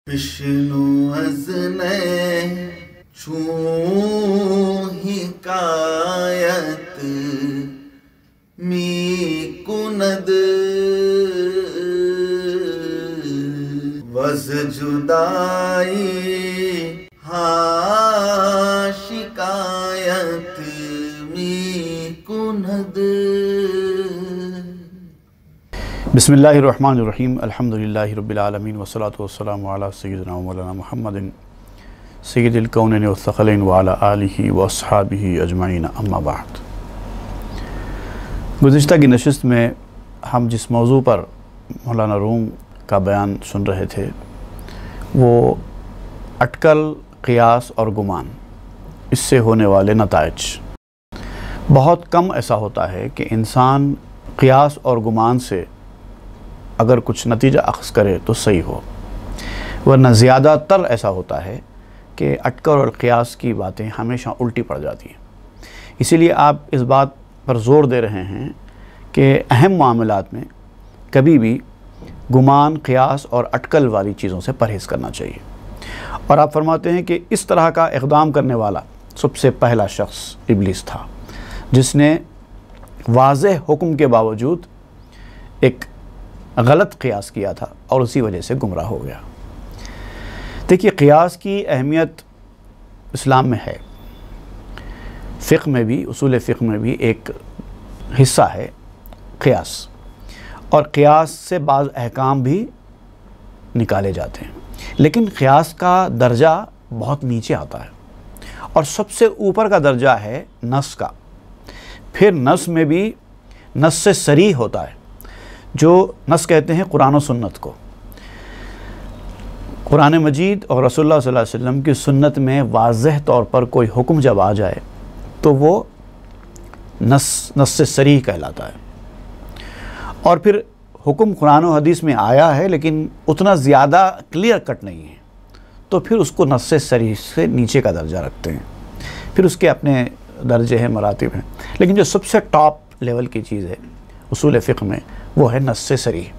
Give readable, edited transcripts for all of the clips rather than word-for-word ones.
विष्णु अज़ने छू हिकायत मी कुनद वज़ जुदाई हा शिकायत मी कुनद। बिस्मिल्लाहिर्रहमानिर्रहीम अल्हम्दुलिल्लाहि रब्बिल आलमीन वस्सलातु वस्सलामु अला सय्यिदिना व मौलाना मुहम्मदिन सय्यिदिल कौनैनि वस्सक़लैनि व अला आलिहि व अस्हाबिहि अजमईन अम्मा बाद। गुज़िश्ता की नशिस्त में हम जिस मौजू पर मौलाना रूम का बयान सुन रहे थे वो अटकल, क़ियास और गुमान, इससे होने वाले नताइज। बहुत कम ऐसा होता है कि इंसान क़ियास और गुमान से अगर कुछ नतीजा अख़ज़ करे तो सही हो, वरना ज़्यादातर ऐसा होता है कि अटकल और क़ियास की बातें हमेशा उल्टी पड़ जाती हैं। इसीलिए आप इस बात पर ज़ोर दे रहे हैं कि अहम मामलात में कभी भी गुमान, क़ियास और अटकल वाली चीज़ों से परहेज़ करना चाहिए। और आप फरमाते हैं कि इस तरह का इक़दाम करने वाला सबसे पहला शख्स इब्लीस था, जिसने वाज़ेह हुक्म के बावजूद एक गलत क़ियास किया था और उसी वजह से गुमराह हो गया। देखिए, क़ियास की अहमियत इस्लाम में है, फ़िक़्ह में भी, उसूल फ़िक़्ह में भी एक हिस्सा है क़ियास, और क़ियास से बाज़ अहकाम भी निकाले जाते हैं। लेकिन क़ियास का दर्जा बहुत नीचे आता है और सबसे ऊपर का दर्जा है नस का। फिर नस में भी नस से सरीह होता है, जो नस कहते हैं कुरान और सुन्नत को। कुरान मजीद और रसूलुल्लाह सल्लल्लाहु अलैहि वसल्लम की सुन्नत में वाज़ेह तौर पर कोई हुक्म जब आ जाए तो वो नस से सरीह कहलाता है। और फिर हुक्म कुरान और हदीस में आया है लेकिन उतना ज़्यादा क्लियर कट नहीं है, तो फिर उसको नस से सरीह से नीचे का दर्जा रखते हैं। फिर उसके अपने दर्जे हैं, मरातिब हैं, लेकिन जो सबसे टॉप लेवल की चीज़ है उसूल फ़िक़्ह में वो है नस से सरीह,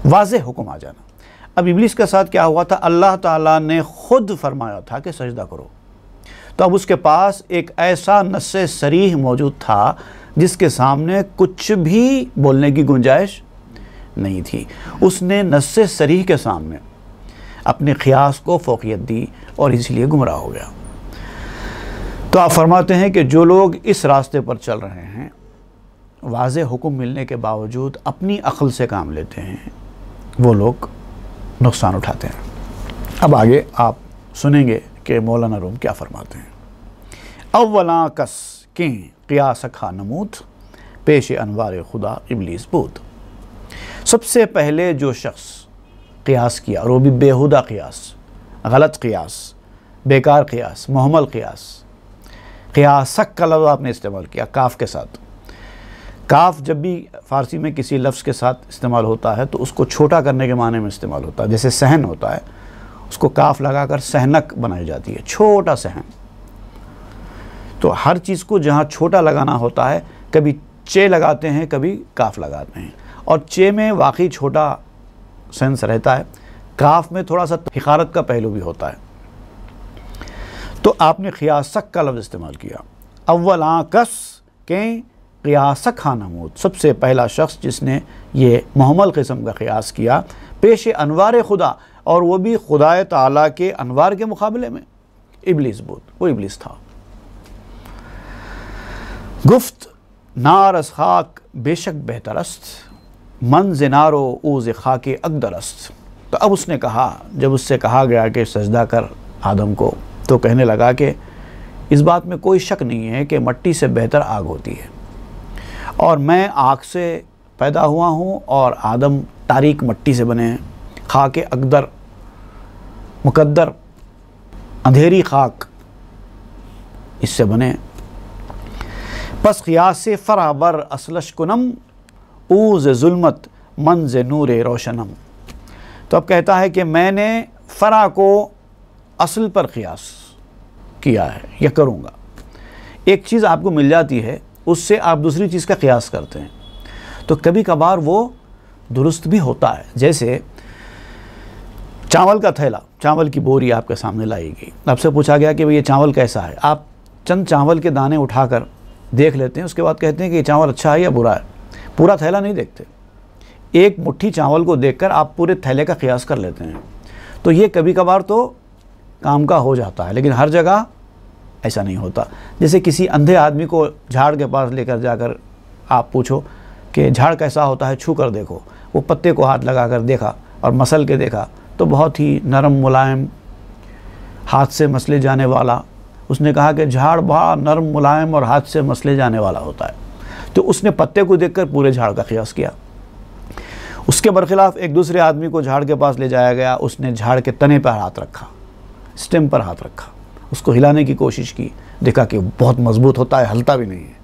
वाज़ेह हुक्म आ जाना। अब इब्लीस के साथ क्या हुआ था? अल्लाह ताला ने ख़ुद फरमाया था कि सजदा करो, तो अब उसके पास एक ऐसा नस से सरीह मौजूद था जिसके सामने कुछ भी बोलने की गुंजाइश नहीं थी। उसने नस से सरीह के सामने अपने क़ियास को फ़ौक़ियत दी और इसलिए गुमराह हो गया। तो आप फरमाते हैं कि जो लोग इस रास्ते पर चल रहे हैं, वाज़ेह हुक्म मिलने के बावजूद अपनी अक़ल से काम लेते हैं, वो लोग नुकसान उठाते हैं। अब आगे आप सुनेंगे कि मौलाना रूम क्या फरमाते हैं। अव्वला कस के क़ियास खा नमूद पेश अनवार खुदा इब्लीस बूद। सबसे पहले जो शख्स क़ियास किया, और वो भी बेहुदा क़ियास, गलत क़ियास, बेकार क़ियास, मुहम्मल क़ियास, क़ियासक का लफ्ज़ आपने इस्तेमाल किया काफ़ के साथ। काफ़ जब भी फ़ारसी में किसी लफ्ज़ के साथ इस्तेमाल होता है तो उसको छोटा करने के माने में इस्तेमाल होता है। जैसे सहन होता है, उसको काफ़ लगाकर सहनक बनाई जाती है, छोटा सहन। तो हर चीज़ को जहाँ छोटा लगाना होता है, कभी चे लगाते हैं, कभी काफ़ लगाते हैं, और चे में वाकई छोटा सेंस रहता है, काफ़ में थोड़ा सा हिकारत का पहलू भी होता है। तो आपने क़ियासक का लफ्ज़ इस्तेमाल किया। अव्वल आकस के क़ियासक हाँ नमूद, सबसे पहला शख्स जिसने ये मुहम्मल किस्म का क़ियास किया पेश अनवार खुदा, और वो भी खुदाए ताला के अनवार के मुकाबले में, इब्लीस बूद, वो इब्लीस था। गुफ्त नारस खाक बेशक बेहतरस्त, मन ज़िनारो ऊज़ खाके अकदरस्त। तो अब उसने कहा, जब उससे कहा गया कि सजदा कर आदम को, तो कहने लगा कि इस बात में कोई शक नहीं है कि मट्टी से बेहतर आग होती है, और मैं आग से पैदा हुआ हूँ और आदम तारीक मट्टी से बने हैं। खाके अकदर, मुकद्दर, अंधेरी खाक, इससे बने। बस क़ियास फ़राबर असलश कुनम ऊज़ ज़ुल्मत मंज़ नूर रोशनम। तो अब कहता है कि मैंने फ़रा को असल पर क़ियास किया है या करूँगा। एक चीज़ आपको मिल जाती है, उससे आप दूसरी चीज़ का क़ियास करते हैं, तो कभी कभार वो दुरुस्त भी होता है। जैसे चावल का थैला, चावल की बोरी आपके सामने लाई गई। आपसे पूछा गया कि भाई ये चावल कैसा है। आप चंद चावल के दाने उठाकर देख लेते हैं, उसके बाद कहते हैं कि ये चावल अच्छा है या बुरा है। पूरा थैला नहीं देखते। एक मुट्ठी चावल को देखकर आप पूरे थैले का क़ियास कर लेते हैं। तो ये कभी कभार तो काम का हो जाता है, लेकिन हर जगह ऐसा नहीं होता। जैसे किसी अंधे आदमी को झाड़ के पास लेकर जाकर आप पूछो कि झाड़ कैसा होता है, छू कर देखो। वो पत्ते को हाथ लगाकर देखा और मसल के देखा तो बहुत ही नरम मुलायम, हाथ से मसले जाने वाला। उसने कहा कि झाड़ बड़ा नरम मुलायम और हाथ से मसले जाने वाला होता है। तो उसने पत्ते को देखकर पूरे झाड़ का क़ियास किया। उसके बरखिलाफ़ एक दूसरे आदमी को झाड़ के पास ले जाया गया। उसने झाड़ के तने पर हाथ रखा, स्टेम पर हाथ रखा, उसको हिलाने की कोशिश की, देखा कि बहुत मजबूत होता है, हलता भी नहीं है।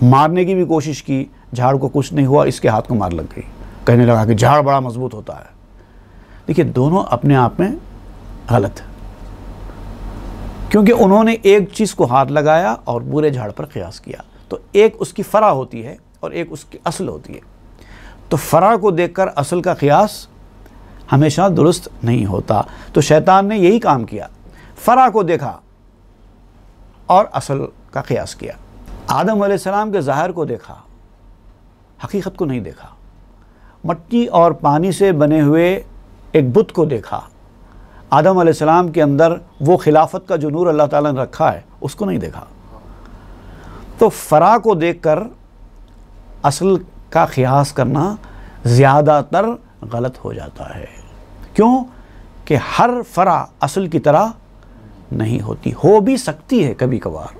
मारने की भी कोशिश की, झाड़ को कुछ नहीं हुआ, इसके हाथ को मार लग गई। कहने लगा कि झाड़ बड़ा मजबूत होता है। देखिए, दोनों अपने आप में गलत है, क्योंकि उन्होंने एक चीज़ को हाथ लगाया और पूरे झाड़ पर क़ियास किया। तो एक उसकी फ़रा होती है और एक उसकी असल होती है। तो फ़रा को देखकर असल का क़ियास हमेशा दुरुस्त नहीं होता। तो शैतान ने यही काम किया, फ़रा को देखा और असल का क़ियास किया। आदम अलैहिस्सलाम के ज़ाहिर को देखा, हकीकत को नहीं देखा। मिट्टी और पानी से बने हुए एक बुत को देखा, आदम अलैहिस्सलाम के अंदर वो खिलाफत का जो नूर अल्लाह ताला ने रखा है उसको नहीं देखा। तो फ़रा को देखकर असल का क़ियास करना ज़्यादातर गलत हो जाता है। क्यों? कि हर फ़रा असल की तरह नहीं होती। हो भी सकती है, कभी कभार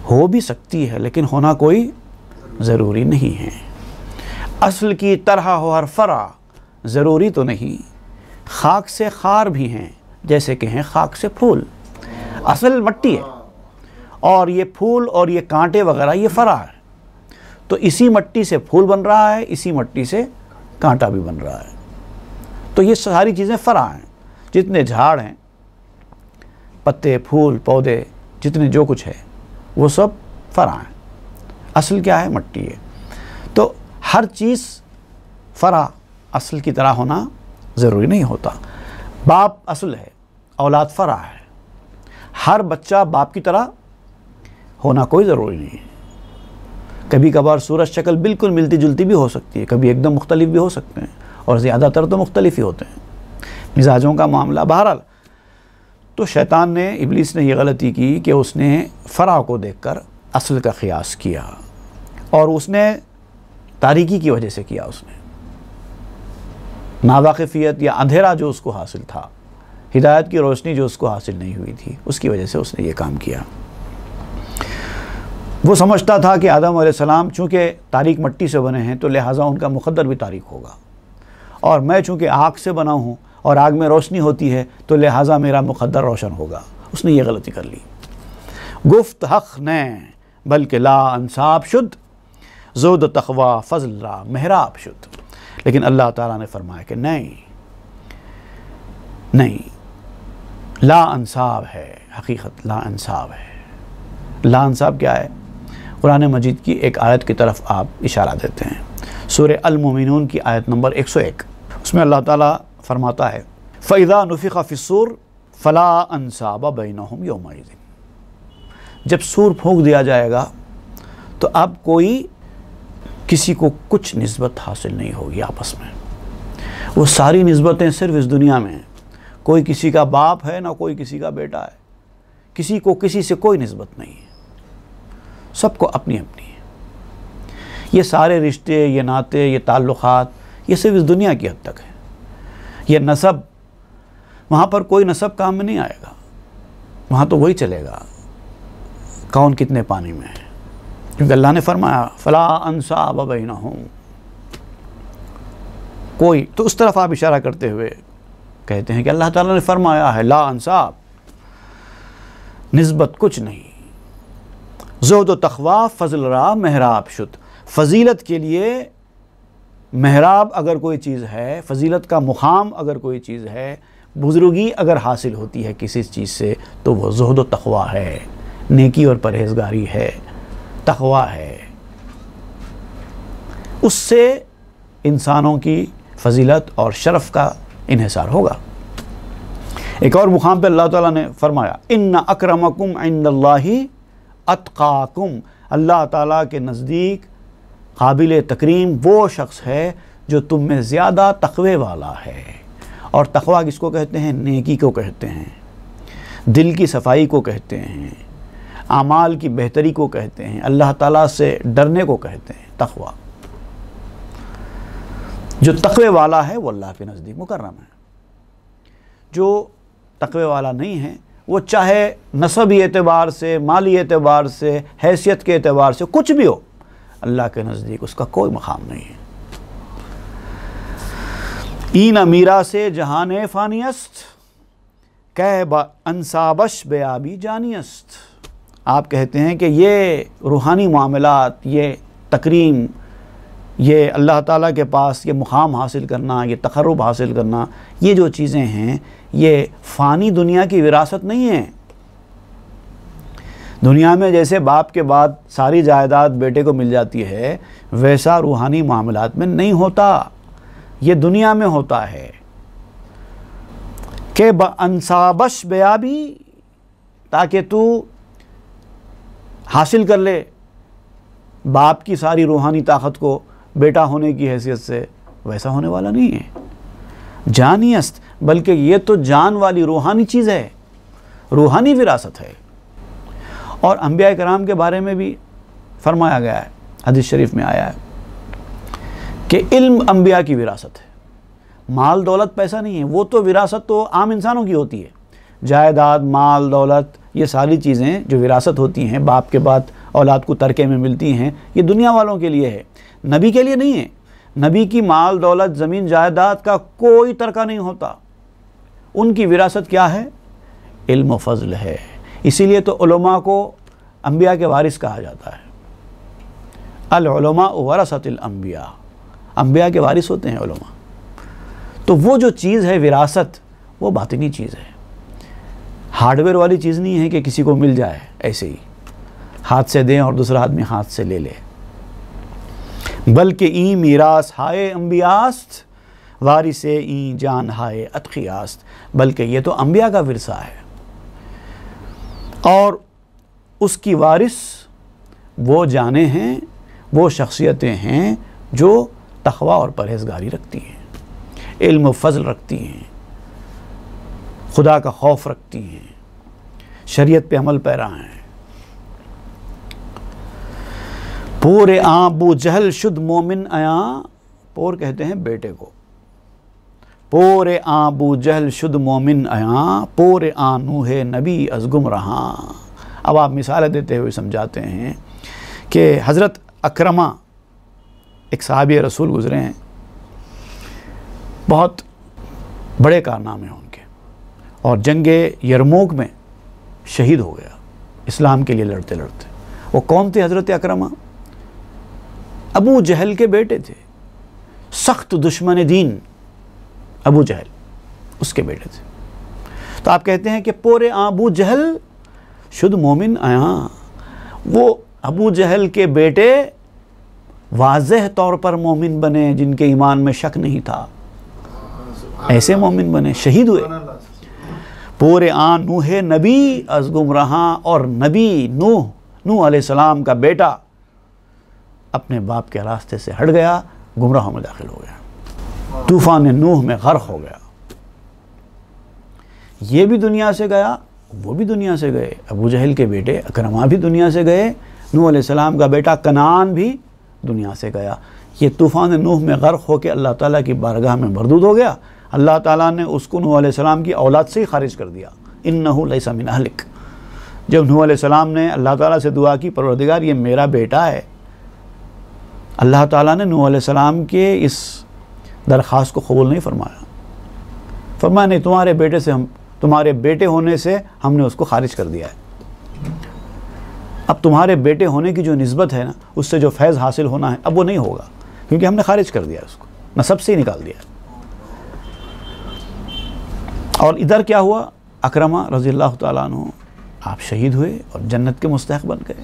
हो भी सकती है, लेकिन होना कोई ज़रूरी नहीं है। असल की तरह हो हर फ़रा, ज़रूरी तो नहीं। खाक से खार भी हैं, जैसे कि हैं खाक से फूल। असल मिट्टी है और ये फूल और ये कांटे वगैरह ये फ़रा है। तो इसी मिट्टी से फूल बन रहा है, इसी मिट्टी से कांटा भी बन रहा है। तो ये सारी चीज़ें फ़रा हैं। जितने झाड़ हैं, पत्ते, फूल, पौधे, जितने जो कुछ है वो सब फ़रा हैं। असल क्या है? मिट्टी है। तो हर चीज़ फ़रा असल की तरह होना ज़रूरी नहीं होता। बाप असल है, औलाद फ़रा है। हर बच्चा बाप की तरह होना कोई ज़रूरी नहीं है। कभी कभार सूरत शक्ल बिल्कुल मिलती जुलती भी हो सकती है, कभी एकदम मुख्तलिफ भी हो सकते हैं, और ज़्यादातर तो मुख्तलिफ ही होते हैं। मिजाजों का मामला। बहरहाल, तो शैतान ने, इब्लीस ने यह गलती की कि उसने फ़रा को देखकर असल का क़ियास किया, और उसने तारीकी की वजह से किया। उसने नावाक़िफ़ियत या अंधेरा जो उसको हासिल था, हिदायत की रोशनी जो उसको हासिल नहीं हुई थी, उसकी वजह से उसने ये काम किया। वो समझता था कि आदम अलैहिस्सलाम चूँकि तारीक मिट्टी से बने हैं तो लिहाजा उनका मुक़द्दर भी तारीक होगा, और मैं चूँकि आग से बना हूँ और आग में रोशनी होती है तो लिहाजा मेरा मुक़द्दर रोशन होगा। उसने ये गलती कर ली। गुफ्त हक़ ने बल्कि ला अंसाब शुद्ध, ज़ुहद तक़वा फ़ज़ल रा महराब शुद्ध। लेकिन अल्लाह ताला ने फरमाया कि नहीं, ला अंसाब है, हकीकत ला अंसाब है। ला अंसाब क्या है? कुरान मजीद की एक आयत की तरफ आप इशारा देते हैं, सूरह अल-मुमिनून की आयत नंबर 101। उसमें अल्लाह ताला फरमाता है, फ़इज़ा नुफ़िख़ फ़िस्सूर फ़ला अंसाब बैनहुम यौमइज़िन। जब सूर फूंक दिया जाएगा तो अब कोई किसी को कुछ निस्बत हासिल नहीं होगी आपस में। वो सारी निस्बतें सिर्फ इस दुनिया में हैं। कोई किसी का बाप है, ना कोई किसी का बेटा है, किसी को किसी से कोई निस्बत नहीं है, सबको अपनी अपनी है। ये सारे रिश्ते, ये नाते, ये ताल्लुक़ात, ये सिर्फ इस दुनिया की हद तक है। ये नसब, वहाँ पर कोई नसब काम में नहीं आएगा। वहाँ तो वही चलेगा कौन कितने पानी में है, क्योंकि अल्लाह ने फरमाया फ़ला अंसाब बैनहुम। कोई तो उस तरफ आप इशारा करते हुए कहते हैं कि अल्लाह ताला ने फरमाया है ला अंसाब, निस्बत कुछ नहीं। ज़ुहद व तक़वा फ़ज़ल रा महराब शुद्ध। फ़जीलत के लिए महराब अगर कोई चीज़ है, फ़जीलत का मुक़ाम अगर कोई चीज़ है, बुज़ुर्गी अगर हासिल होती है किसी चीज़ से तो वह ज़ुहद व तक़वा है, नेकी और परहेज़गारी है, तक़वा है। उससे इंसानों की फ़जीलत और शरफ़ का इन्हिसार होगा। एक और मुकाम पे अल्लाह ताला ने फरमाया, इन्ना अक्रमकुम इंदल्लाहि अत्काकुम, अल्लाह ताला के नज़दीक काबिल तकरीम वो शख्स है जो तुम में ज़्यादा तक़वे वाला है। और तक़वा किसको कहते हैं? नेकी को कहते हैं, दिल की सफाई को कहते हैं, आमाल की बेहतरी को कहते हैं, अल्लाह ताला से डरने को कहते हैं तक़वा। जो तक़वे वाला है वो अल्लाह के नज़दीक मुकर्रम है। जो तक़वे वाला नहीं है वो चाहे नसबी एतबार से, माली एतबार से, हैसियत के एतबार से कुछ भी हो, अल्लाह के नज़दीक उसका कोई मकाम नहीं है। इन अमीरा से जहान फ़ानियस्त कह अनसाबश बेआबी जानियस्त। आप कहते हैं कि ये रूहानी मामलात, ये तकरीम, ये अल्लाह ताला के पास ये मुकाम हासिल करना, ये तक़र्रुब हासिल करना, ये जो चीज़ें हैं ये फ़ानी दुनिया की विरासत नहीं है। दुनिया में जैसे बाप के बाद सारी जायदाद बेटे को मिल जाती है, वैसा रूहानी मामलात में नहीं होता, ये दुनिया में होता है। के अनसाबश बेआबी, ताकि तू हासिल कर ले बाप की सारी रूहानी ताकत को बेटा होने की हैसियत से, वैसा होने वाला नहीं है। जानियस्त, बल्कि ये तो जान वाली रूहानी चीज़ है, रूहानी विरासत है। और अंबिया कराम के बारे में भी फरमाया गया है, हदीस शरीफ में आया है कि इल्म अंबिया की विरासत है, माल दौलत पैसा नहीं है। वो तो विरासत तो आम इंसानों की होती है, जायदाद, माल दौलत, ये सारी चीज़ें जो विरासत होती हैं, बाप के बाद औलाद को तरके में मिलती हैं, ये दुनिया वालों के लिए है, नबी के लिए नहीं है। नबी की माल दौलत, ज़मीन जायदाद का कोई तरका नहीं होता। उनकी विरासत क्या है? इल्म व फ़ज़ल है। इसीलिए तो उलमा को अंबिया के वारिस कहा जाता है। अल उलमा वरसतुल अंबिया, अंबिया के वारिस होते हैं उलमा। तो वो जो चीज़ है विरासत, वो बातिनी चीज़ है, हार्डवेयर वाली चीज़ नहीं है कि किसी को मिल जाए ऐसे ही हाथ से दें और दूसरा आदमी हाथ से ले ले। बल्कि ई मीरास हाय अंबियास्त वारिसे ई जान हाय अतखियास्त, बल्कि ये तो अंबिया का विरसा है और उसकी वारिस वो जाने हैं, वो शख्सियतें हैं जो तक़वा और परहेज़गारी रखती हैं, इल्म व फ़ज़ल रखती हैं, खुदा का खौफ रखती हैं, शरीयत पे अमल पैरा हैं। पूरे आबू जहल शुद्ध मोमिन आया, पोर कहते हैं बेटे को, पोरे आबू जहल शुद्ध मोमिन आया, पोरे आ नूहे नबी अज़गुम रहा। अब आप मिसाल देते हुए समझाते हैं कि हज़रत अकरमा एक सहाबी रसूल गुज़रे हैं, बहुत बड़े कारनामे हैं उनके, और जंगे यरमूक में शहीद हो गया इस्लाम के लिए लड़ते लड़ते। वो कौन थे हज़रत अकरमा? अबू जहल के बेटे थे, सख्त दुश्मन दीन अबू जहल, उसके बेटे थे। तो आप कहते हैं कि पोरे अबू जहल शुद्ध मोमिन आया, वो अबू जहल के बेटे वाज़ेह तौर पर मोमिन बने, जिनके ईमान में शक नहीं था, ऐसे मोमिन बने, शहीद हुए। पूरे आन नूहे नबी अज़गुम रहा, और नबी नूह अलैहिस्सलाम का बेटा अपने बाप के रास्ते से हट गया, गुमराह में दाखिल हो गया, तूफ़ान नूह में गर्क हो गया। ये भी दुनिया से गया, वो भी दुनिया से गए, अबू जहल के बेटे अकरमा भी दुनिया से गए, नूह अलैहिस्सलाम का बेटा कनान भी दुनिया से गया। ये तूफ़ान नूह में गर्क होकर अल्लाह ताला की बारगाह में मरदूद हो गया। अल्लाह ताला ने उसको नूह अलैहिस्सलाम की औलाद से ही खारिज कर दिया, इन्नहु लैसा मिन अहलिक। जब नूह अलैहिस्सलाम ने अल्लाह ताला से दुआ की, परवरदिगार ये मेरा बेटा है, अल्लाह ताला ने नूह अलैहिस्सलाम के इस दरख्वास्त को कबूल नहीं फरमाया। फरमाया नहीं, तुम्हारे बेटे से तुम्हारे बेटे होने से हमने उसको खारिज कर दिया है। अब तुम्हारे बेटे होने की जो निस्बत है ना, उससे जो फैज़ हासिल होना है, अब वो नहीं होगा, क्योंकि हमने खारिज कर दिया उसको, नसब से ही निकाल दिया। और इधर क्या हुआ? अकरमा रज़ियल्लाहु ताला अन्हु आप शहीद हुए और जन्नत के मुस्तहिक़ बन गए।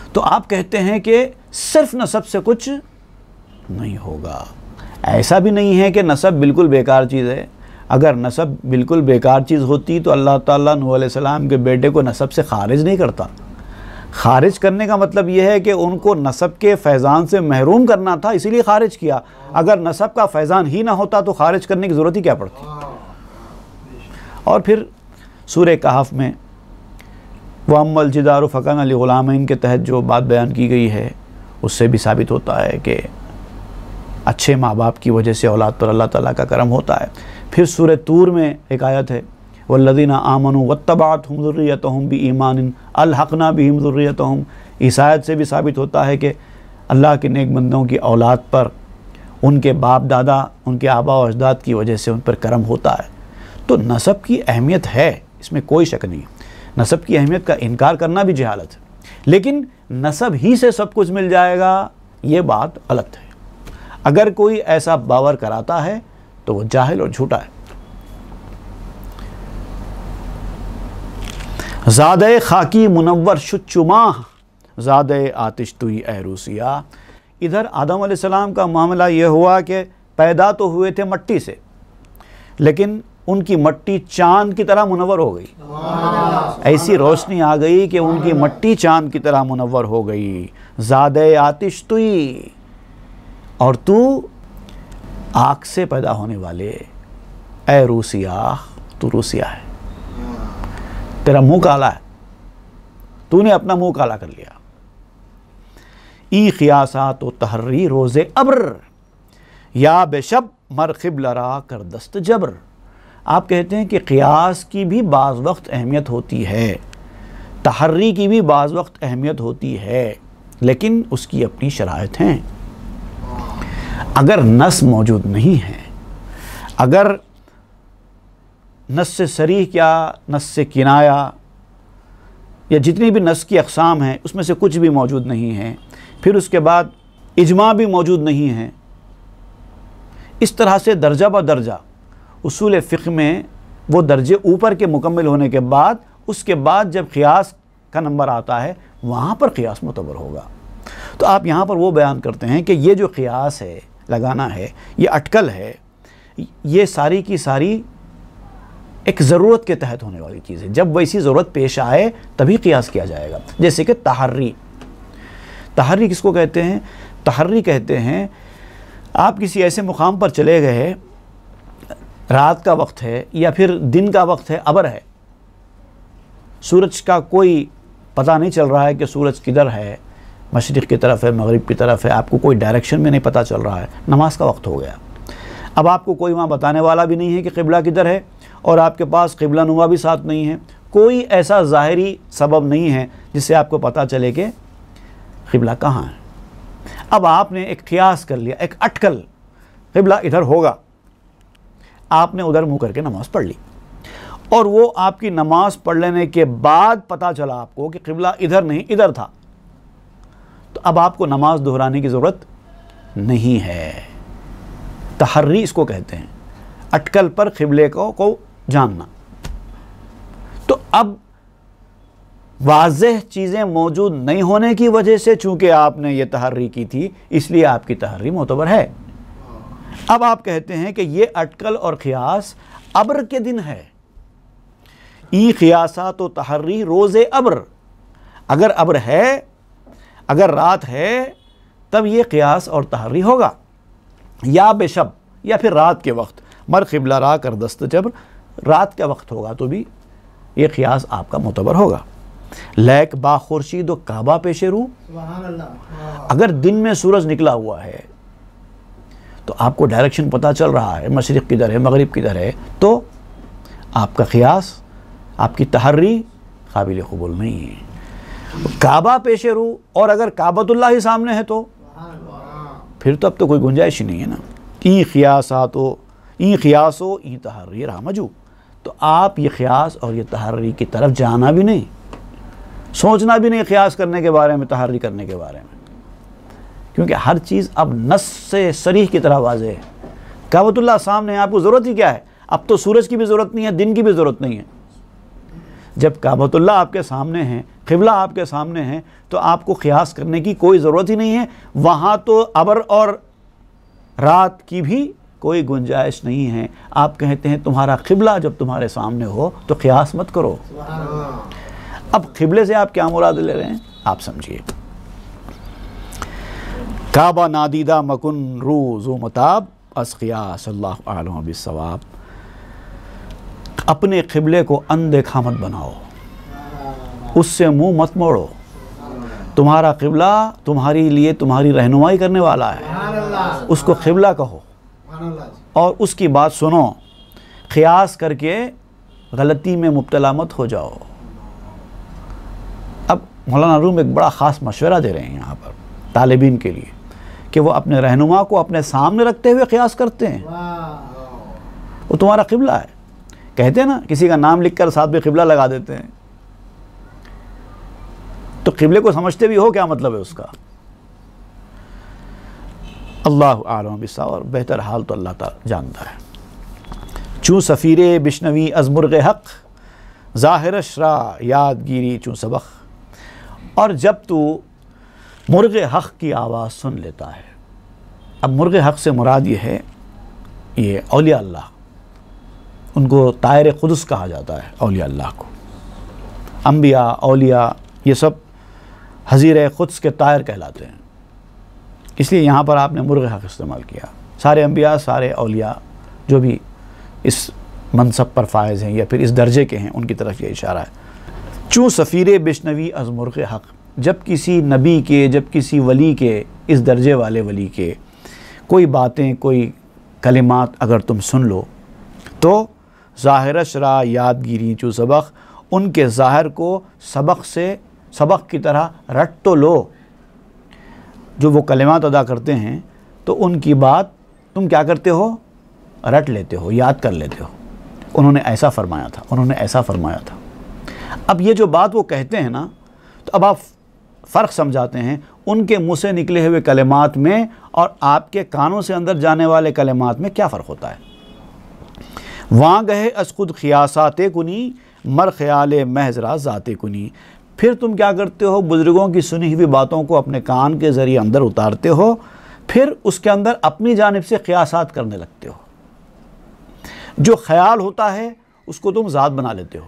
तो आप कहते हैं कि सिर्फ नसब से कुछ नहीं होगा, ऐसा भी नहीं है कि नसब बिल्कुल बेकार चीज़ है। अगर नसब बिल्कुल बेकार चीज़ होती तो अल्लाह ताला नूह अलैहिस्सलाम के बेटे को नसब से खारिज नहीं करता। खारिज करने का मतलब यह है कि उनको नसब के फैज़ान से महरूम करना था, इसीलिए खारिज किया। अगर नसब का फैज़ान ही ना होता तो खारिज करने की ज़रूरत ही क्या पड़ती। और फिर सूरह कहफ में वअम्मल जिदारु फकाना लिग़ुलामैन के तहत जो बात बयान की गई है, उससे भी साबित होता है कि अच्छे माँ बाप की वजह से औलाद पर अल्लाह ताला का करम होता है। फिर सूरह तूर में एक आयत है, वल्लज़ीना आमनू वत्तबअतहुम ज़ुर्रिय्यतुहुम बिईमानिन अलहक़ना बिहिम ज़ुर्रिय्यतहुम। इस आयत से भी साबित होता है कि अल्लाह के नेक बंदों की औलाद पर उनके बाप दादा, उनके आबा और अजदाद की वजह से उन पर करम होता है। तो नसब की अहमियत है, इसमें कोई शक नहीं। नसब की अहमियत का इनकार करना भी जहालत है, लेकिन नसब ही से सब कुछ मिल जाएगा, ये बात गलत है। अगर कोई ऐसा बावर कराता है तो वो जाहिल और झूठा है। ज़ादे खाकी मुनव्वर शुच्चुमाह ज़ादे आतिश तुई ए रूसिया। इधर आदम अलैहिस्सलाम का मामला यह हुआ कि पैदा तो हुए थे मट्टी से, लेकिन उनकी मट्टी चांद की तरह मुनव्वर हो गई। ऐसी रोशनी आ गई कि उनकी मट्टी चांद की तरह मुनव्वर हो गई। ज़ादे आतिश तुई, और तू आग से पैदा होने वाले ए रूसिया, तू रूसिया है, तेरा मुंह काला है, तूने अपना मुंह काला कर लिया। ई खियासा तो तहर्री रोज़े अब्र या बेशब मर क़िबलरा कर दस्त जबर। आप कहते हैं कि क़ियास की भी बाज़ वक्त अहमियत होती है, तहर्री की भी बाज़ वक्त अहमियत होती है, लेकिन उसकी अपनी शराइत हैं। अगर नस मौजूद नहीं है, अगर नस से सरीह या नस से किनाया या जितनी भी नस की अक़साम हैं उसमें से कुछ भी मौजूद नहीं है, फिर उसके बाद इजमा भी मौजूद नहीं है, इस तरह से दर्जा ब दर्जा उसूल फ़िक़्ह में वो दर्जे ऊपर के मुकम्मल होने के बाद, उसके बाद जब क़ियास का नंबर आता है वहाँ पर क़ियास मुतबर होगा। तो आप यहाँ पर वो बयान करते हैं कि ये जो क़ियास है, लगाना है, ये अटकल है, ये सारी की सारी एक ज़रूरत के तहत होने वाली चीज़ है। जब वैसी ज़रूरत पेश आए तभी क़ियास किया जाएगा। जैसे कि तहर्री, तहर्री किसको कहते हैं? तहर्री कहते हैं आप किसी ऐसे मुकाम पर चले गए, रात का वक्त है या फिर दिन का वक्त है, अबर है, सूरज का कोई पता नहीं चल रहा है कि सूरज किधर है, मशरिक़ की तरफ है, मगरिब की तरफ है, आपको कोई डायरेक्शन में नहीं पता चल रहा है, नमाज का वक्त हो गया। अब आपको कोई वहाँ बताने वाला भी नहीं है कि क़िबला किधर है, और आपके पास क़िबला नुमा भी साथ नहीं है, कोई ऐसा ज़ाहिरी सबब नहीं है जिससे आपको पता चले कि क़िबला कहाँ है। अब आपने एक क़ियास कर लिया, एक अटकल, क़िबला इधर होगा, आपने उधर मुँह करके नमाज़ पढ़ ली, और वो आपकी नमाज पढ़ लेने के बाद पता चला आपको कि क़िबला इधर नहीं इधर था, तो अब आपको नमाज दोहराने की ज़रूरत नहीं है। तहर्री इसको कहते हैं, अटकल पर क़िबले को जानना। तो अब वाज़ेह चीज़ें मौजूद नहीं होने की वजह से चूँकि आपने ये तहर्री की थी, इसलिए आपकी तहर्री मोतबर है। अब आप कहते हैं कि ये अटकल और क़ियास अब्र के दिन है। ई क़ियासा तो तहर्री रोज़े अब्र, अगर अब्र है, अगर रात है, तब ये क़ियास और तहर्री होगा। या बेशब, या फिर रात के वक्त, मर क़िबला रा कर दस्त जबर, रात का वक्त होगा तो भी ये क़ियास आपका मोतबर होगा। लैक बा खुर्शीद व काबा पेश रू, अगर दिन में सूरज निकला हुआ है तो आपको डायरेक्शन पता चल रहा है, मशरिक़ किधर है, मगरिब किधर है, तो आपका क़ियास, आपकी तहर्री काबिल क़बूल नहीं है। काबा पेश रू, और अगर काबतुल्लाह ही सामने है तो फिर तो अब तो कोई गुंजाइश ही नहीं है ना। ई क़ियासो ई तहर्री रामजू, तो आप ये क़ियास और ये तहर्री की तरफ जाना भी नहीं, सोचना भी नहीं क़ियास करने के बारे में, तहर्री करने के बारे में, क्योंकि हर चीज़ अब नस से सरीह की तरह वाज़ेह है। काबतुल्लाह सामने है, आपको ज़रूरत ही क्या है? अब तो सूरज की भी ज़रूरत नहीं है, दिन की भी ज़रूरत नहीं है। जब काबतुल्लाह आपके सामने है, क़िबला आपके सामने है, तो आपको क़ियास करने की कोई ज़रूरत ही नहीं है। वहाँ तो अबर और रात की भी कोई गुंजाइश नहीं है। आप कहते हैं तुम्हारा क़िबला जब तुम्हारे सामने हो तो क़ियास मत करो। अब क़िबले से आप क्या मुराद ले रहे हैं, आप समझिए। काबा नादीदा मकुन रूज़ मताब अस्क़िया सल्लल्लाहु अलैहि बिस्सवाब। अपने क़िबले को अनदेखा मत बनाओ, उससे मुंह मत मोड़ो। तुम्हारा क़िबला तुम्हारे लिए तुम्हारी रहनुमाई करने वाला है, उसको क़िबला कहो और उसकी बात सुनो। क़ियास करके गलती में मुब्तला मत हो जाओ। अब मौलाना रूम एक बड़ा ख़ास मशवरा दे रहे हैं यहाँ पर तालिबीन के लिए कि वो अपने रहनुमा को अपने सामने रखते हुए क़ियास करते हैं। वो तुम्हारा क़िबला है। कहते हैं ना, किसी का नाम लिखकर साथ में क़िबला लगा देते हैं, तो क़िबले को समझते भी हो क्या मतलब है उसका। अल्लाहु आलम बिस्सवाब, और बेहतर हाल तो अल्लाह ताला जानता है। चूँ सफ़ीरे बिश्नवी अज़मुर्ग हक़ ज़ाहिर शरा यादगिरी चूँ सबक़। और जब तू मुर्ग हक़ की आवाज़ सुन लेता है, अब मुर्ग हक़ से मुराद ये है, ये औलिया अल्लाह, उनको तायर क़ुदस कहा जाता है। औलिया अल्लाह को अम्बिया औलिया ये सब हज़ीर क़ुदस के तायर कहलाते हैं, इसलिए यहाँ पर आपने मुर्ग हक़ इस्तेमाल किया। सारे अम्बिया सारे औलिया जो भी इस मनसब पर फायज़ हैं या फिर इस दर्जे के हैं, उनकी तरफ ये इशारा है। चूँ सफ़ीर बिश्नवी अज़ मुर्ग हक़, जब किसी नबी के, जब किसी वली के, इस दर्जे वाले वली के कोई बातें, कोई कलिमात अगर तुम सुन लो तो ज़ाहिर शरा यादगिरी चू सबक़, उनके ज़ाहिर को सबक़ से सबक़ की तरह रट तो लो। जो वो कलिमात अदा करते हैं तो उनकी बात तुम क्या करते हो, रट लेते हो, याद कर लेते हो। उन्होंने ऐसा फरमाया था, उन्होंने ऐसा फरमाया था। अब ये जो बात वो कहते हैं ना, तो अब आप फ़र्क समझाते हैं उनके मुँह से निकले हुए कलिमात में और आपके कानों से अंदर जाने वाले कलिमात में क्या फ़र्क होता है। वहाँ गए अस्कुद ख़ियासाते कुनी मर ख़याल महज़रा ज़ाते कुनी। फिर तुम क्या करते हो, बुज़ुर्गों की सुनी हुई बातों को अपने कान के ज़रिए अंदर उतारते हो, फिर उसके अंदर अपनी जानिब से क़ियासात करने लगते हो। जो ख़याल होता है उसको तुम ज़ात बना लेते हो।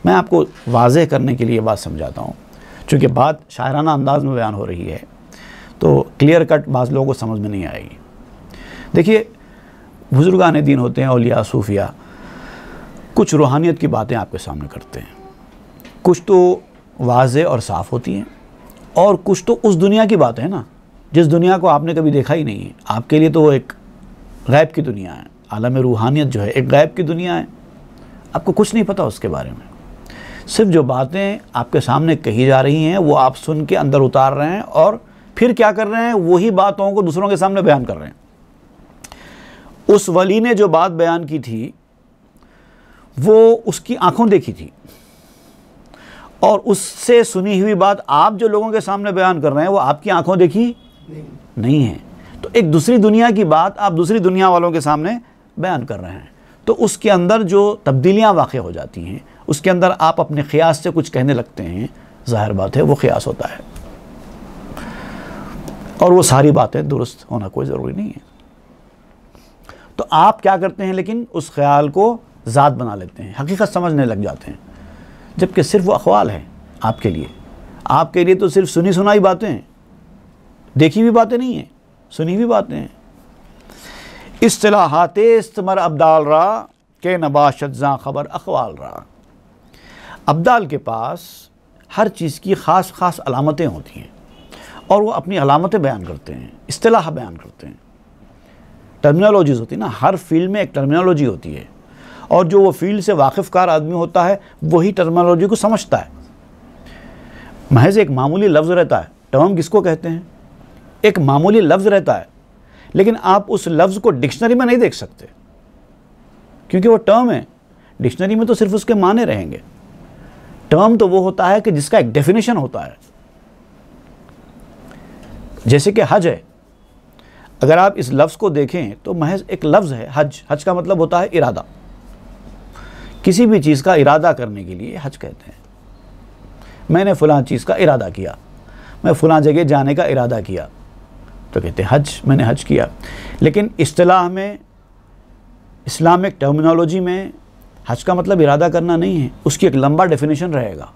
मैं आपको वाज़ेह करने के लिए बात समझाता हूँ, चूँकि बात शायराना अंदाज़ में बयान हो रही है तो क्लियर कट बाज़ लोगों को समझ में नहीं आएगी। देखिए, बुज़ुर्गान दीन होते हैं, औलिया सूफिया, कुछ रूहानियत की बातें आपके सामने करते हैं, कुछ तो वाज़ेह और साफ़ होती हैं और कुछ तो उस दुनिया की बातें हैं ना, जिस दुनिया को आपने कभी देखा ही नहीं है। आपके लिए तो वो एक गैब की दुनिया है। आलम रूहानियत जो है एक गैब की दुनिया है, आपको कुछ नहीं पता उसके बारे में। सिर्फ जो बातें आपके सामने कही जा रही हैं वो आप सुन के अंदर उतार रहे हैं और फिर क्या कर रहे हैं, वही बातों को दूसरों के सामने बयान कर रहे हैं। उस वली ने जो बात बयान की थी वो उसकी आंखों देखी थी, और उससे सुनी हुई बात आप जो लोगों के सामने बयान कर रहे हैं वो आपकी आंखों देखी नहीं है। तो एक दूसरी दुनिया की बात आप दूसरी दुनिया वालों के सामने बयान कर रहे हैं, तो उसके अंदर जो तब्दीलियाँ वाक़ हो जाती हैं, उसके अंदर आप अपने क़ियास से कुछ कहने लगते हैं। ज़ाहिर बात है वो क़ियास होता है, और वो सारी बातें दुरुस्त होना कोई ज़रूरी नहीं है। तो आप क्या करते हैं, लेकिन उस ख़याल को ज़ात बना लेते हैं, हकीकत समझने लग जाते हैं, जबकि सिर्फ वो अक़वाल है आपके लिए। आपके लिए तो सिर्फ सुनी सुनाई बातें हैं, देखी हुई बातें नहीं हैं, सुनी हुई बातें हैं। इस्तिलाहाते इस्तमर अब्दाल रा के नबाशत ज़ा ख़बर अक़वाल रा। अब्दाल के पास हर चीज़ की ख़ास ख़ास अलामतें होती हैं और वो अपनी अलामतें बयान करते हैं, इस्तिलाह बयान करते हैं। टर्मिनोलॉजीज़ होती है ना, हर फील्ड में एक टर्मिनोलॉजी होती है, और जो वो फील्ड से वाकिफ़कार आदमी होता है वही टर्मिनोलॉजी को समझता है। महज एक मामूली लफ्ज़ रहता है, टर्म किसको कहते हैं, एक मामूली लफ्ज़ रहता है, लेकिन आप उस लफ्ज़ को डिक्शनरी में नहीं देख सकते क्योंकि वो टर्म है। डिक्शनरी में तो सिर्फ उसके माने रहेंगे। टर्म तो वो होता है कि जिसका एक डेफिनेशन होता है। जैसे कि हज है, अगर आप इस लफ्ज़ को देखें तो महज एक लफ्ज़ है हज। हज का मतलब होता है इरादा, किसी भी चीज़ का इरादा करने के लिए हज कहते हैं। मैंने फ़लाँ चीज़ का इरादा किया, मैं फ़लाँ जगह जाने का इरादा किया, तो कहते हैं हज, मैंने हज किया। लेकिन इस्तिलाह में, इस्लामिक टर्मिनोलॉजी में हज का मतलब इरादा करना नहीं है, उसकी एक लंबा डेफिनेशन रहेगा।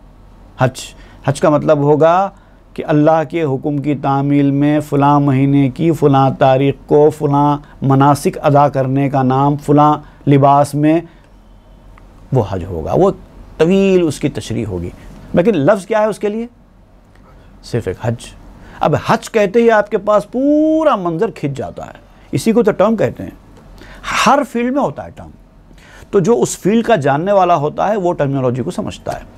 हज का मतलब होगा कि अल्लाह के हुक्म की तामील में फ़लाँ महीने की फ़लाँ तारीख़ को फ़लाँ मनासिक अदा करने का नाम फ़लाँ लिबास में वो हज होगा। वो तवील उसकी तशरीह होगी, लेकिन लफ्ज़ क्या है उसके लिए? सिर्फ एक हज। अब हज कहते ही आपके पास पूरा मंजर खिंच जाता है, इसी को तो टर्म कहते हैं। हर फील्ड में होता है टर्म, तो जो उस फील्ड का जानने वाला होता है वो टर्मिनोलॉजी को समझता है।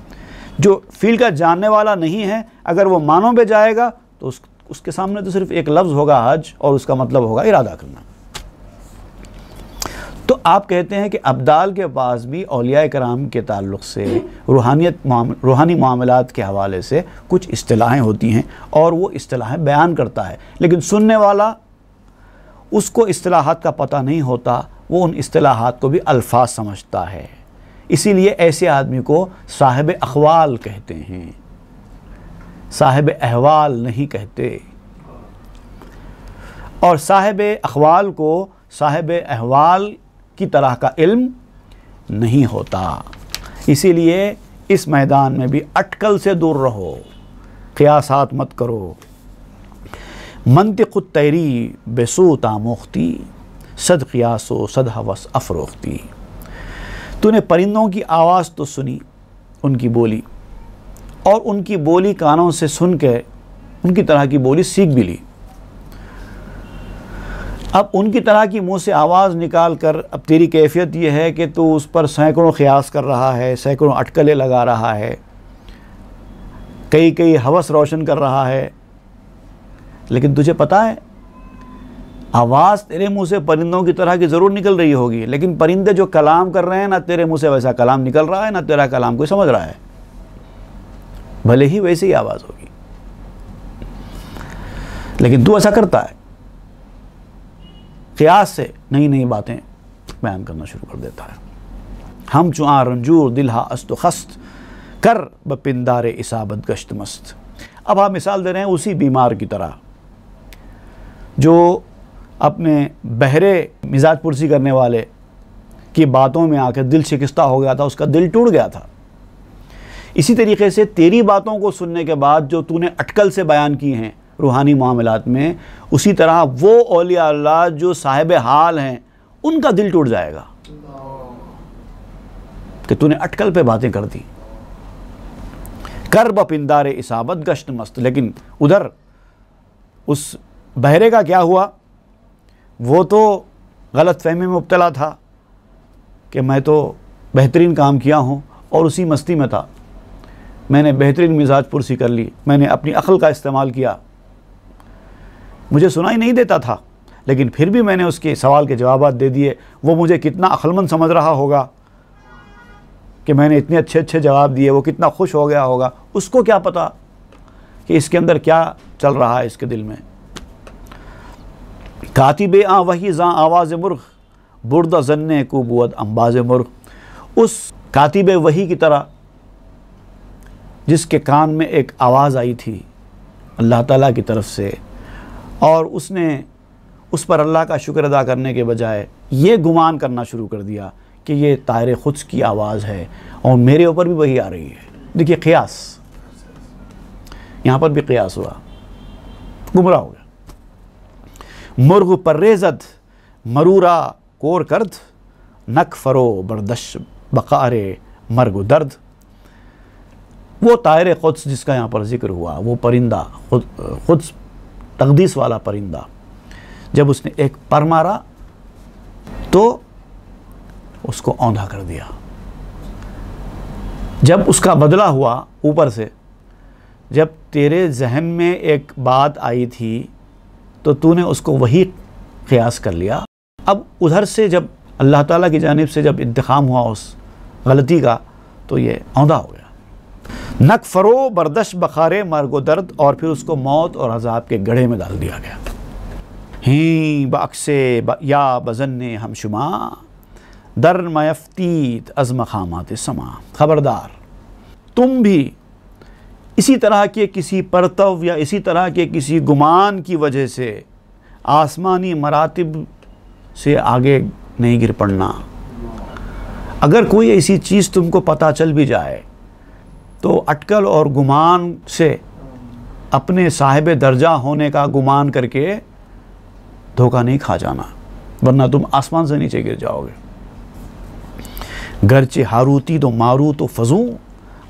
जो फील्ड का जानने वाला नहीं है, अगर वो मानों पे जाएगा तो उसके सामने तो सिर्फ एक लफ्ज़ होगा हज, और उसका मतलब होगा इरादा करना। तो आप कहते हैं कि अब्दाल के पास भी औलिया कराम के ताल्लुक़ से रूहानी मामलात के हवाले से कुछ इस्तिलाहें होती हैं और वो इस्तिलाहें बयान करता है, लेकिन सुनने वाला उसको इस्तिलाहात का पता नहीं होता, वो उन इस्तिलाहात को भी अल्फाज समझता है। इसीलिए ऐसे आदमी को साहिब अखवाल कहते हैं, साहिब अहवाल नहीं कहते। और साहिब अखवाल को साहिब अहवाल की तरह का इल्म नहीं होता। इसीलिए इस मैदान में भी अटकल से दूर रहो, क़ियासात मत करो। मंतिक़ुत तैरी बेसूत आमोख्ती, सद क़ियासो सद हवस अफ़रोख्ती। तूने परिंदों की आवाज़ तो सुनी, उनकी बोली, और उनकी बोली कानों से सुन के उनकी तरह की बोली सीख भी ली। अब उनकी तरह की मुंह से आवाज़ निकाल कर अब तेरी कैफियत ये है कि तू उस पर सैकड़ों क़ियास कर रहा है, सैकड़ों अटकलें लगा रहा है, कई हवस रोशन कर रहा है। लेकिन तुझे पता है आवाज़ तेरे मुंह से परिंदों की तरह की ज़रूर निकल रही होगी, लेकिन परिंदे जो कलाम कर रहे हैं ना तेरे मुंह से वैसा कलाम निकल रहा है, ना तेरा कलाम कोई समझ रहा है, भले ही वैसी ही आवाज़ होगी, लेकिन तू ऐसा करता है, क़ियास से नई नई बातें बयान करना शुरू कर देता है। हम चुआ रंजूर दिलहा अस्त खस्त कर बपिंदारे इसाबत गश्त मस्त। अब आप मिसाल दे रहे हैं उसी बीमार की तरह जो अपने बहरे मिजाज पुरसी करने वाले की बातों में आकर दिल शिकस्ता हो गया था, उसका दिल टूट गया था। इसी तरीके से तेरी बातों को सुनने के बाद जो तूने अटकल से बयान की हैं रूहानी मामलात में, उसी तरह वो औलिया अल्लाह जो साहिब हाल हैं उनका दिल टूट जाएगा कि तूने अटकल पे बातें कर दी। कर बपिंदारे इसाबत गश्त मस्त। लेकिन उधर उस बहरे का क्या हुआ? वो तो गलत फहमी में मुब्तला था कि मैं तो बेहतरीन काम किया हूँ और उसी मस्ती में था, मैंने बेहतरीन मिजाज पुरसी कर ली, मैंने अपनी अक्ल का इस्तेमाल किया, मुझे सुनाई नहीं देता था लेकिन फिर भी मैंने उसके सवाल के जवाब दे दिए। वो मुझे कितना अक्लमंद समझ रहा होगा कि मैंने इतने अच्छे अच्छे जवाब दिए, वो कितना खुश हो गया होगा। उसको क्या पता कि इसके अंदर क्या चल रहा है इसके दिल में। कातिबे आ वही ज़ा आवाज़ मुर्ग बुर्दा जन्ने को बुअद अंबाज मुर्ग। उस कातिबे वही की तरह जिसके कान में एक आवाज़ आई थी अल्लाह ताला की तरफ से, और उसने उस पर अल्लाह का शुक्र अदा करने के बजाय ये गुमान करना शुरू कर दिया कि ये ताहिर खुद्स की आवाज़ है और मेरे ऊपर भी वही आ रही है। देखिए क़ियास, यहाँ पर भी क़ियास हुआ, गुमराह हो गया। मुर्ग पर्रेज़द मरूरा कोर करद नक फ़रो बर्दश बक़ारे मर्ग दर्द। वो ताहिर खुद्स जिसका यहाँ पर ज़िक्र हुआ, वो परिंदा खुद्स तक़दीस वाला परिंदा, जब उसने एक पर मारा तो उसको औंधा कर दिया। जब उसका बदला हुआ ऊपर से, जब तेरे जहन में एक बात आई थी तो तूने उसको वही क़ियास कर लिया। अब उधर से जब अल्लाह ताला की जानिब से जब इंतकाम हुआ उस गलती का, तो ये औंधा हो गया। नक फ़रो बर्दश बखारे मर्गो दर्द, और फिर उसको मौत और अजाब के गड्ढे में डाल दिया गया। ही बक्से या बजन्ने हम शुमा दर मयफ्तीत अज़म खामात समा। ख़बरदार, तुम भी इसी तरह के किसी परतव या इसी तरह के किसी गुमान की वजह से आसमानी मरातिब से आगे नहीं गिर पड़ना। अगर कोई ऐसी चीज़ तुमको पता चल भी जाए तो अटकल और गुमान से अपने साहिब दर्जा होने का गुमान करके धोखा नहीं खा जाना, वरना तुम आसमान से नीचे गिर जाओगे। गरचे हारूती तो मारूत तो फजू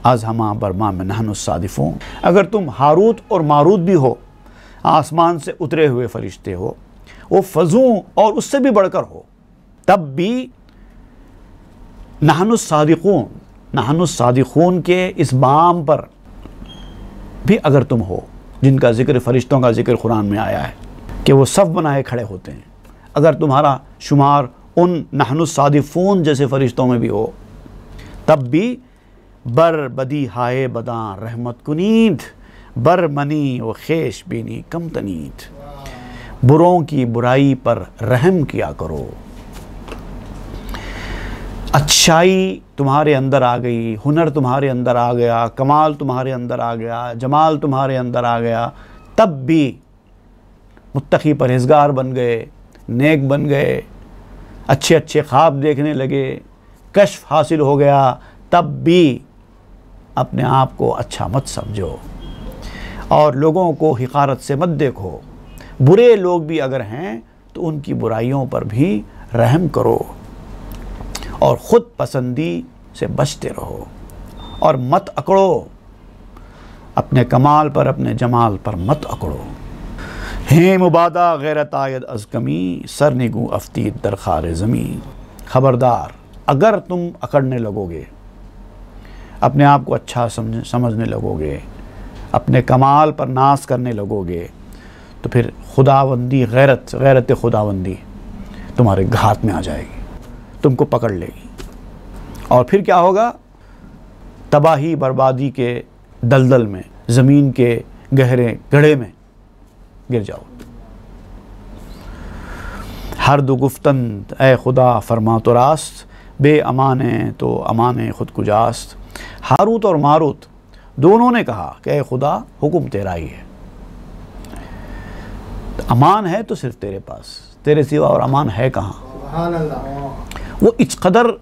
आज हमा बर्मा में नहनु सादिफों। अगर तुम हारूत और मारूत भी हो, आसमान से उतरे हुए फरिश्ते हो, वो फजू और उससे भी बढ़कर हो, तब भी नहनु सादिकून के इस बाम पर भी अगर तुम हो, जिनका जिक्र फरिश्तों का जिक्र कुरान में आया है कि वो सफ़ बनाए खड़े होते हैं, अगर तुम्हारा शुमार उन नहनु सादिफून जैसे फरिश्तों में भी हो, तब भी बर बदी हाय बदा रहमत कुनीद, बर मनी व खेश बीनी कम तनीद। बुरों की बुराई पर रहम किया करो। अच्छाई तुम्हारे अंदर आ गई, हुनर तुम्हारे अंदर आ गया, कमाल तुम्हारे अंदर आ गया, जमाल तुम्हारे अंदर आ गया, तब भी मुत्तकी परहेज़गार बन गए, नेक बन गए, अच्छे अच्छे ख्वाब देखने लगे, कश्फ हासिल हो गया, तब भी अपने आप को अच्छा मत समझो और लोगों को हिकारत से मत देखो। बुरे लोग भी अगर हैं तो उनकी बुराइयों पर भी रहम करो और ख़ुद पसंदी से बचते रहो और मत अकड़ो, अपने कमाल पर अपने जमाल पर मत अकड़ो। हे मुबादा गैरत आयद अज़ कमी, सर निगू अफ्तीद दरखार ज़मी। ख़बरदार, अगर तुम अकड़ने लगोगे, अपने आप को अच्छा समझने लगोगे, अपने कमाल पर नाश करने लगोगे, तो फिर खुदाबंदी गैरत खुदाबंदी तुम्हारे घात में आ जाएगी, तुमको पकड़ लेगी और फिर क्या होगा? तबाही बर्बादी के दलदल में, ज़मीन के गहरे गड्ढे में गिर जाओ। हर दो गुफ्तन ए खुदा फरमा तो रास्त, बे अमाने तो अमाने खुद कुजास्त। हारूत और मारूत दोनों ने कहा कि ए खुदा, हुक्म तेरा ही है, अमान है तो सिर्फ तेरे पास, तेरे सिवा और अमान है कहाँ। वो इस कदर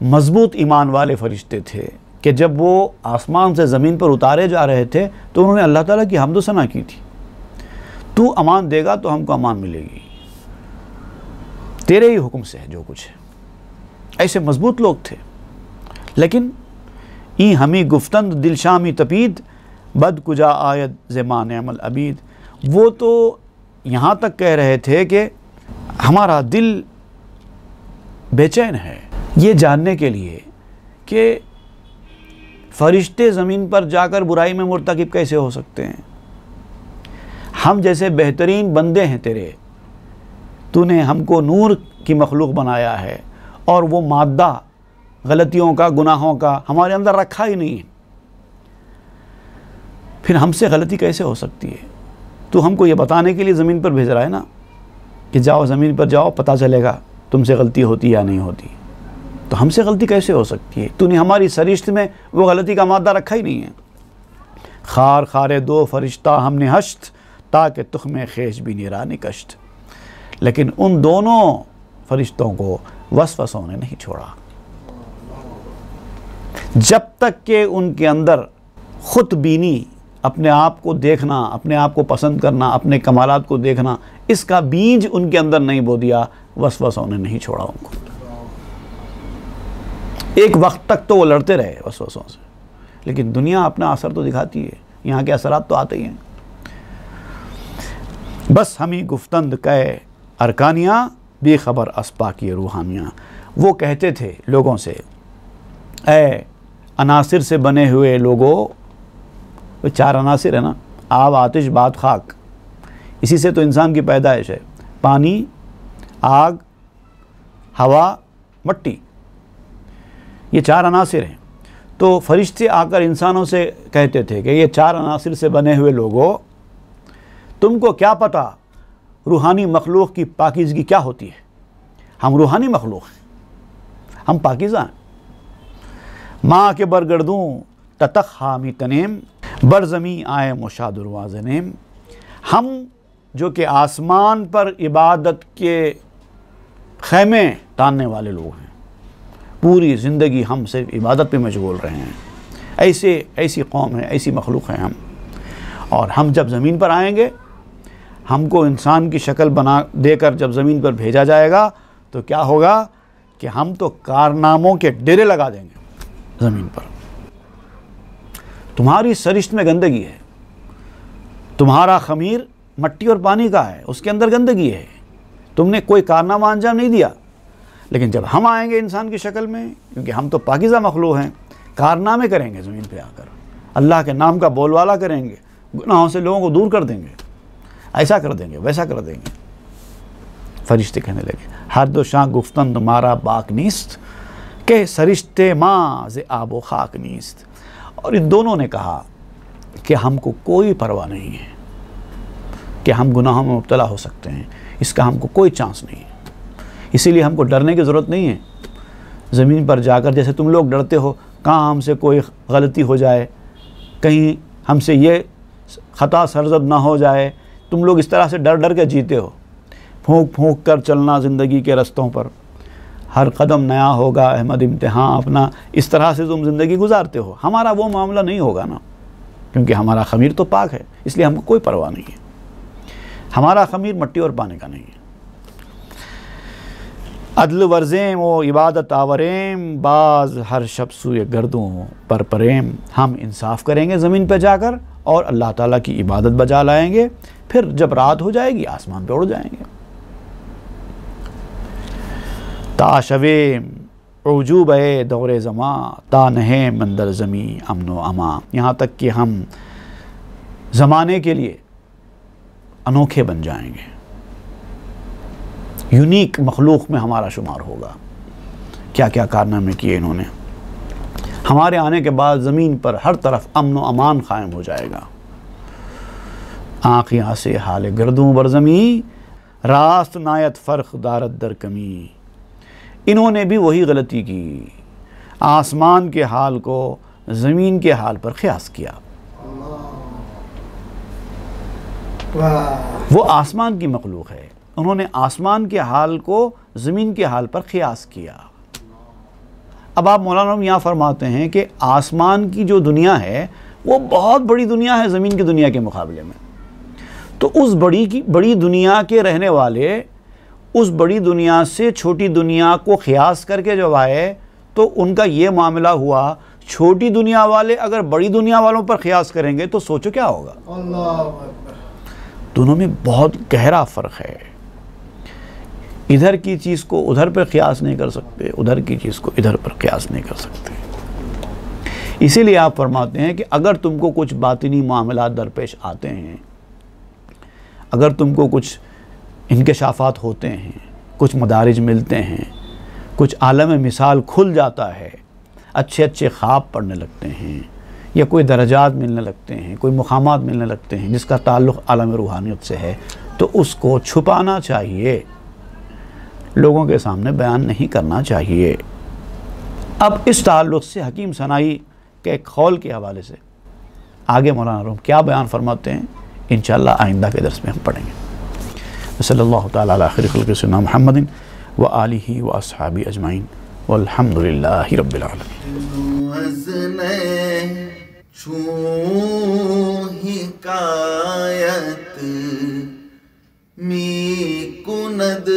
मजबूत ईमान वाले फरिश्ते थे कि जब वो आसमान से ज़मीन पर उतारे जा रहे थे तो उन्होंने अल्लाह ताला की हम्द सना की थी, तू अमान देगा तो हमको अमान मिलेगी, तेरे ही हुक्म से है जो कुछ है। ऐसे मजबूत लोग थे। लेकिन ई हमी गुफ्तंद दिलशामी तपीद, बद कुजा आयत ज़मान अमल अबीद। वो तो यहाँ तक कह रहे थे कि हमारा दिल बेचैन है ये जानने के लिए कि फरिश्ते ज़मीन पर जाकर बुराई में मुर्तकिब कैसे हो सकते हैं। हम जैसे बेहतरीन बंदे हैं तेरे, तूने हमको नूर की मखलूक बनाया है और वो मादा गलतियों का, गुनाहों का हमारे अंदर रखा ही नहीं है, फिर हमसे गलती कैसे हो सकती है। तू हमको ये बताने के लिए ज़मीन पर भेज रहा है ना कि जाओ ज़मीन पर जाओ, पता चलेगा तुमसे गलती होती या नहीं होती। तो हमसे गलती कैसे हो सकती है? तूने हमारी सरिश्त में वो गलती का मादा रखा ही नहीं है। खार खारे दो फरिश्ता हमने हश्त, ताकि तुख़्मे खेश भी निरानी कश्त। लेकिन उन दोनों फरिश्तों को वसवसों ने नहीं छोड़ा, जब तक कि उनके अंदर खुद बीनी, अपने आप को देखना, अपने आप को पसंद करना, अपने कमालात को देखना, इसका बीज उनके अंदर नहीं बो दिया, वसवसों ने नहीं छोड़ा उनको। एक वक्त तक तो वो लड़ते रहे वसवसों से, लेकिन दुनिया अपना असर तो दिखाती है, यहाँ के असरात तो आते ही हैं। बस हमी गुफ्तंद कै अरकानियाँ, बेखबर अस्पा की रूहानियाँ। वो कहते थे लोगों से, ए अनासिर से बने हुए लोगों, वो चार अनासिर है ना, आब आतिश बात खाक, इसी से तो इंसान की पैदाइश है। पानी, आग, हवा, मट्टी, ये चार अनासिर हैं। तो फरिश्ते आकर इंसानों से कहते थे कि ये चार अनासिर से बने हुए लोगों, तुमको क्या पता रूहानी मखलूक की पाकीज़गी क्या होती है। हम रूहानी मखलूक हैं, हम पाकीज़ा हैं। माँ के बरगर्दूँ ततख हामी तनेम, बरज़मी आए मुशादुरवाज़नेम। हम जो कि आसमान पर इबादत के खैमे तानने वाले लोग हैं, पूरी ज़िंदगी हम सिर्फ इबादत पे मशगूल रहे हैं। ऐसी कौम है, ऐसी मखलूक है हम। और हम जब ज़मीन पर आएंगे, हमको इंसान की शक्ल बना देकर जब ज़मीन पर भेजा जाएगा तो क्या होगा कि हम तो कारनामों के डेरे लगा देंगे ज़मीन पर। तुम्हारी सरिश्त में गंदगी है, तुम्हारा खमीर मट्टी और पानी का है, उसके अंदर गंदगी है, तुमने कोई कारनामा अंजाम नहीं दिया। लेकिन जब हम आएंगे इंसान की शक्ल में, क्योंकि हम तो पाकीज़ा मखलूक हैं, कारनामे करेंगे ज़मीन पे आकर, अल्लाह के नाम का बोलवाला करेंगे, गुनाहों से लोगों को दूर कर देंगे, ऐसा कर देंगे, वैसा कर देंगे। फरिश्ते कहने लगे, हर दो शाह गुफ्तन तुम्हारा बाक नीस्त के सरिश्ते माँ से आबो खाक नीस्त। और इन दोनों ने कहा कि हमको कोई परवाह नहीं है कि हम गुनाहों में मुब्तला हो सकते हैं, इसका हमको कोई चांस नहीं है, इसीलिए हमको डरने की ज़रूरत नहीं है। ज़मीन पर जाकर जैसे तुम लोग डरते हो, कहाँ हमसे कोई गलती हो जाए, कहीं हमसे ये ख़ता सरज़द ना हो जाए, तुम लोग इस तरह से डर डर के जीते हो, फूंक फूंक कर चलना ज़िंदगी के रस्तों पर, हर कदम नया होगा अहमद इम्तिहान अपना, इस तरह से तुम ज़िंदगी गुजारते हो। हमारा वो मामला नहीं होगा ना, क्योंकि हमारा खमीर तो पाक है, इसलिए हमको कोई परवाह नहीं है। हमारा खमीर मट्टी और पानी का नहीं है। अदल वर्ज़ेम ओ इबादत आवरेम बाज हर शब सूए गर्दों पर परेम। हम इंसाफ करेंगे ज़मीन पर जाकर और अल्लाह ताला की इबादत बजा लाएंगे, फिर जब रात हो जाएगी आसमान पे उड़ जाएंगे। ता शवे उजूब दौरे ज़मा ता नहे मंदर ज़मी अमनो अमा। यहाँ तक कि हम ज़माने के लिए अनोखे बन जाएंगे, यूनिक मखलूक में हमारा शुमार होगा। क्या क्या कारनामे किए इन्होंने। हमारे आने के बाद ज़मीन पर हर तरफ अमन व अमान कायम हो जाएगा। आँख यहाँ से हाल गर्दों बरज़मी रास्त नायत फ़र्क दारत दर कमी। इन्होंने भी वही गलती की, आसमान के हाल को ज़मीन के हाल पर क़यास किया। वो आसमान की मखलूक है, उन्होंने आसमान के हाल को ज़मीन के हाल पर क़यास किया। अब आप मौलाना यहाँ फरमाते हैं कि आसमान की जो दुनिया है वो बहुत बड़ी दुनिया है ज़मीन की दुनिया के मुकाबले में। तो उस बड़ी दुनिया के रहने वाले उस बड़ी दुनिया से छोटी दुनिया को क़यास करके जब आए तो उनका ये मामला हुआ, छोटी दुनिया वाले अगर बड़ी दुनिया वालों पर क़यास करेंगे तो सोचो क्या होगा। दोनों में बहुत गहरा फ़र्क है। इधर की चीज़ को उधर पर क़यास नहीं कर सकते, उधर की चीज़ को इधर पर क़यास नहीं कर सकते। इसीलिए आप फरमाते हैं कि अगर तुमको कुछ बातिनी मामलात दरपेश आते हैं, अगर तुमको कुछ इंकशाफात होते हैं, कुछ मदारिज मिलते हैं, कुछ आलम मिसाल खुल जाता है, अच्छे अच्छे ख्वाब पढ़ने लगते हैं, या कोई दर्जात मिलने लगते हैं, कोई मुकामात मिलने लगते हैं जिसका ताल्लुक़ आलम रूहानियत से है, तो उसको छुपाना चाहिए, लोगों के सामने बयान नहीं करना चाहिए। अब इस ताल्लुक़ से हकीम सनाई के एक कौल के हवाले से आगे मौलाना रूम क्या बयान फरमाते हैं, इंशाअल्लाह आइंदा के दर्स में हम पढ़ेंगे। सल्लल्लाहु तआला अला खैरि खल्क़ि सय्यिदिना मुहम्मदिन व आलिहि व अस्हाबी अजमाइन वल्हम्दुलिल्लाहि रब्बिल आलमीन। हिकायत मी कुनद